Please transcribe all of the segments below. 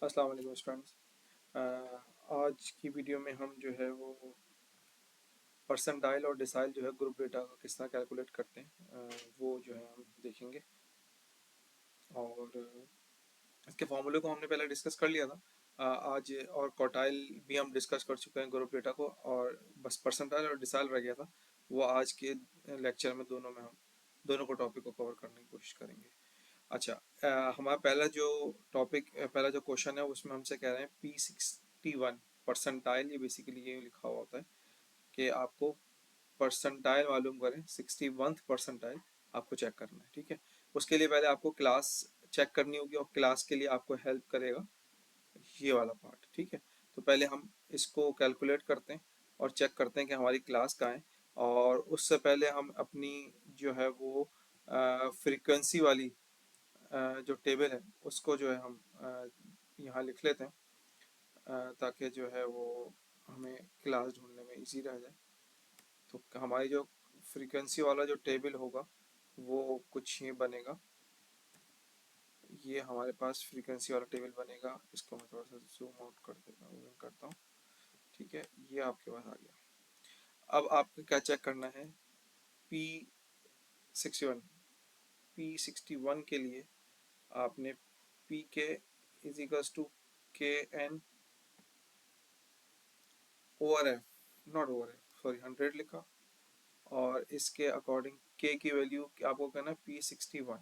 अस्सलाम वालेकुम स्टूडेंट्स। आज की वीडियो में हम जो है वो परसेंटाइल और डिसाइल जो है ग्रुप डेटा का किस तरह कैलकुलेट करते हैं, वो जो है हम देखेंगे। और इसके फॉर्मूले को हमने पहले डिस्कस कर लिया था। आज और क्वार्टाइल भी हम डिस्कस कर चुके हैं ग्रुप डेटा को, और बस परसेंटाइल और डिसाइल रह गया था। वो आज के लेक्चर में दोनों में हम दोनों को टॉपिक को कवर करने की कोशिश करेंगे। अच्छा, हमारा पहला जो टॉपिक, पहला जो क्वेश्चन है उसमें हमसे कह रहे हैं P61 परसेंटाइल। ये बेसिकली ये लिखा हुआ होता है कि आपको परसेंटाइल मालूम करें, 61th परसेंटाइल आपको चेक करना है। ठीक है, उसके लिए पहले आपको क्लास चेक करनी होगी, और क्लास के लिए आपको हेल्प करेगा ये वाला पार्ट। ठीक है, तो पहले हम इसको कैलकुलेट करते हैं और चेक करते हैं कि हमारी क्लास कहाँ है। और उससे पहले हम अपनी जो है वो फ्रीक्वेंसी वाली जो टेबल है उसको जो है हम यहाँ लिख लेते हैं, ताकि जो है वो हमें क्लास ढूंढने में इजी रह जाए। तो हमारी जो फ्रीक्वेंसी वाला जो टेबल होगा वो कुछ ये बनेगा। ये हमारे पास फ्रीक्वेंसी वाला टेबल बनेगा। इसको मैं थोड़ा सा जूम आउट कर देता हूँ, करता हूँ। ठीक है, ये आपके पास आ गया। अब आपको क्या चेक करना है? P61, P61 के लिए आपने P K is equals to K N over F, not over F, sorry 100 लिखा। और इसके अकॉर्डिंग के की वैल्यू आपको कहना है P61।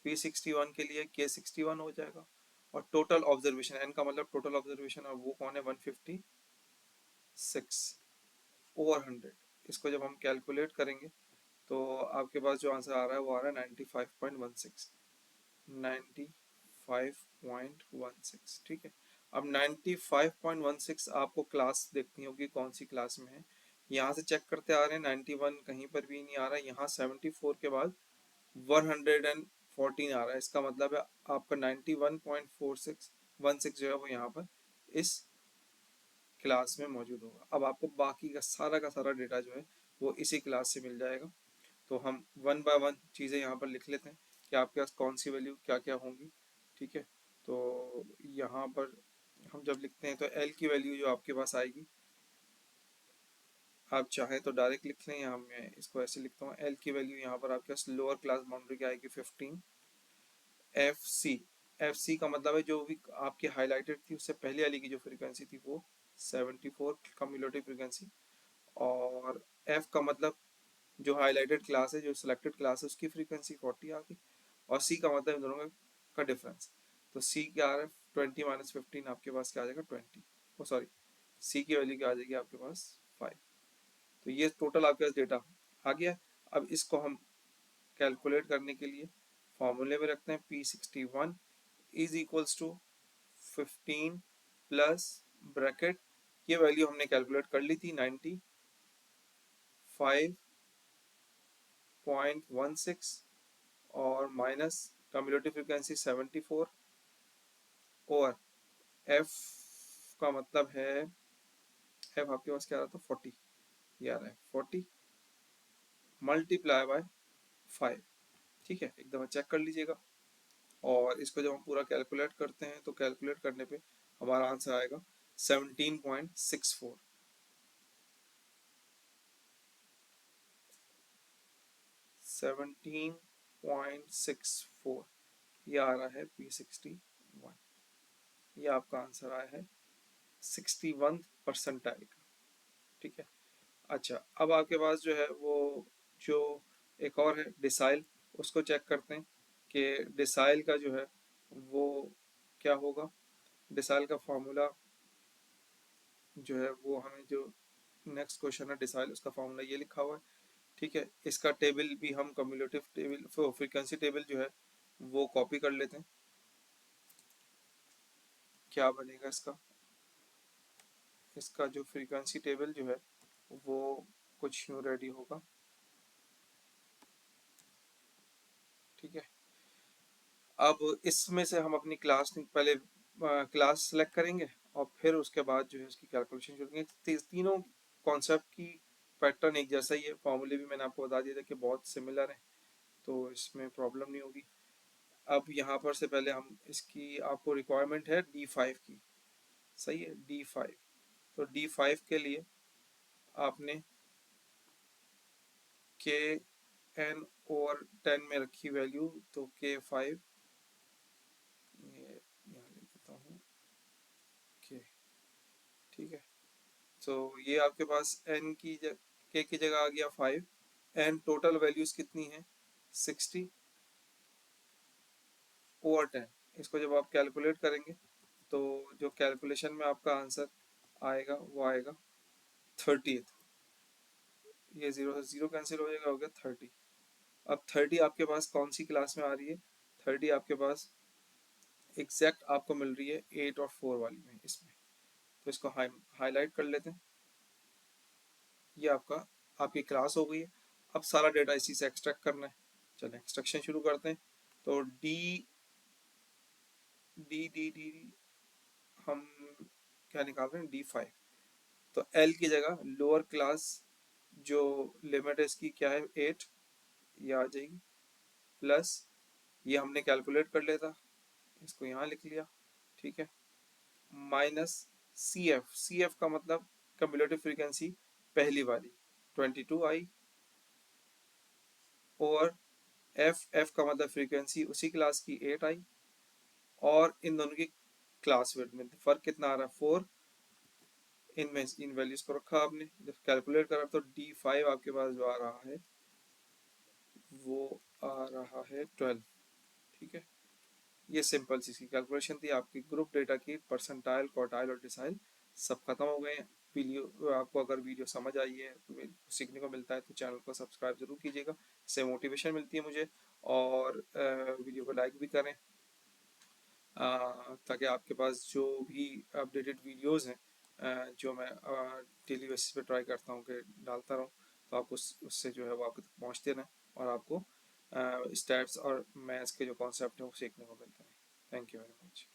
P61 के लिए K61 हो जाएगा। और टोटल ऑब्जर्वेशन, एन का मतलब टोटल ऑब्जर्वेशन, और वो कौन है? 156 ओवर 100। इसको जब हम कैलकुलेट करेंगे तो आपके पास जो आंसर आ रहा है वो आ रहा है 95.16, 95.16। ठीक है, अब 95.16 आपको क्लास देखनी होगी कौन सी क्लास में है। यहाँ से चेक करते आ रहे हैं 91 कहीं पर भी नहीं आ रहा है। यहाँ 74 के बाद 114 आ रहा है। इसका मतलब है आपका 91.46 जो है वो यहाँ पर इस क्लास में मौजूद होगा। अब आपको बाकी का सारा डेटा जो है वो इसी क्लास से मिल जाएगा। तो हम वन बाय वन चीज़ें यहाँ पर लिख लेते हैं कि आपके पास कौन सी वैल्यू क्या क्या होंगी। ठीक है, तो यहाँ पर हम जब लिखते हैं तो एल की वैल्यू जो आपके पास आएगी, आप चाहे तो डायरेक्ट लिख लें, यहाँ मैं इसको ऐसे लिखता हूँ। एल की वैल्यू यहाँ पर आपके पास लोअर क्लास बाउंड्री की आएगी 15। एफ सी, एफ सी का मतलब है जो भी आपकी हाईलाइटेड थी उससे पहले वाली की जो फ्रीक्वेंसी थी वो 74 कम्युलेटिव फ्रीक्वेंसी। और एफ का मतलब जो हाईलाइटेड क्लास है, जो सिलेक्टेड क्लास है, उसकी फ्रीक्वेंसी 40 आ गई। और सी का मतलब इन दोनों का डिफरेंस। तो सी क्या आ रहा है? 20 - 15 आपके पास क्या आ जाएगा? 20। ओ सॉरी, सी की वैल्यू क्या आ जाएगी आपके पास? 5। तो ये टोटल आपके पास डेटा आ गया। अब इसको हम कैलकुलेट करने के लिए फॉर्मूले में रखते हैं। P61 is equals to 15 plus bracket, ये वैल्यू हमने कैलकुलेट कर ली थी 95.16, और माइनस कम्युलेटिव फ्रीक्वेंसी 74। और एफ का मतलब है, एफ आपके पास क्या आ रहा था? 40। ये आ रहा है 40 मल्टीप्लाई बाय 5। ठीक है, एक दफ़ा चेक कर लीजिएगा। और इसको जब हम पूरा कैलकुलेट करते हैं तो कैलकुलेट करने पे हमारा आंसर आएगा 17.64। 17.64 ये आ रहा है P61। ये आपका आंसर आया है 61 परसेंटाइल का। ठीक है, अच्छा, अब आपके पास जो है वो जो एक और है डिसाइल, उसको चेक करते हैं कि डिसाइल का जो है वो क्या होगा। डिसाइल का फॉर्मूला जो है वो हमें जो नेक्स्ट क्वेश्चन है डिसाइल, उसका फॉर्मूला ये लिखा हुआ है। ठीक है, इसका टेबल भी हम कम्युलेटिव टेबल, फ्रीक्वेंसी टेबल जो है वो कॉपी कर लेते हैं। क्या बनेगा इसका? इसका जो फ्रीक्वेंसी टेबल जो है वो कुछ यूँ रेडी होगा। ठीक है, अब इसमें से हम अपनी क्लास पहले क्लास सेलेक्ट करेंगे और फिर उसके बाद जो है उसकी कैलकुलेशन शुरू करेंगे। तीनों कॉन्सेप्ट की पैटर्न एक जैसा ही है। फॉर्मूले भी मैंने आपको बता दिया था कि बहुत सिमिलर है, तो इसमें प्रॉब्लम नहीं होगी। अब यहाँ पर से पहले हम इसकी आपको रिक्वायरमेंट है D5 की, सही है, D5। तो D5 के लिए आपने के एन ओवर 10 में रखी वैल्यू, तो K5, ये यहाँ लिख देता हूँ के, ठीक है। तो ये आपके पास एन की के की जगह आ गया 5। एन टोटल वैल्यूज कितनी है, 60 ओवर 10। इसको जब आप कैलकुलेट करेंगे तो जो कैलकुलेशन में आपका आंसर आएगा वो आएगा 30। ये जीरो से जीरो कैंसिल हो जाएगा, हो गया 30। अब 30 आपके पास कौन सी क्लास में आ रही है, 30 आपके पास एग्जैक्ट आपको मिल रही है 8 और 4 वाली में इसमें। तो इसको हाईलाइट कर लेते हैं। ये आपकी क्लास हो गई है। अब सारा डेटा इसी से एक्सट्रैक्ट करना है। चलें एक्सट्रैक्शन शुरू करते हैं। तो डी डी डी डी हम क्या निकाल रहे हैं, D5। तो एल की जगह लोअर क्लास जो लिमिट है इसकी क्या है, 8, ये आ जाएगी, प्लस ये हमने कैलकुलेट कर लिया था, इसको यहाँ लिख लिया, ठीक है, माइनस सी एफ का मतलब कम्युलेटिव फ्रीक्वेंसी पहली वाली 22 आई, और एफ का मतलब फ्रीक्वेंसी उसी क्लास की 8 आई, और इन दोनों की क्लास वेट में फर्क कितना आ रहा है, 4। इनमें इन वैल्यूज को रखा आपने, जब कैलकुलेट करा तो D5 आपके पास जो आ रहा है वो आ रहा है 12, ठीक है। ये सिंपल सी इसकी कैलकुलेशन थी। आपकी ग्रुप डेटा की परसेंटाइल, क्वार्टाइल और डिसाइल सब खत्म हो गए हैं। वीडियो आपको अगर वीडियो समझ आई है, तो सीखने को मिलता है, तो चैनल को सब्सक्राइब जरूर कीजिएगा, इससे मोटिवेशन मिलती है मुझे। और वीडियो को लाइक भी करें, ताकि आपके पास जो भी अपडेटेड वीडियोस हैं, जो मैं डेली बेसिस पे ट्राई करता हूँ कि डालता रहूँ, तो आपको उससे जो है वो आपके तक पहुँचते रहें, और आपको स्टैट्स और मैथ्स के जो कॉन्सेप्ट हैं वो सीखने को मिलते हैं। Thank you very much.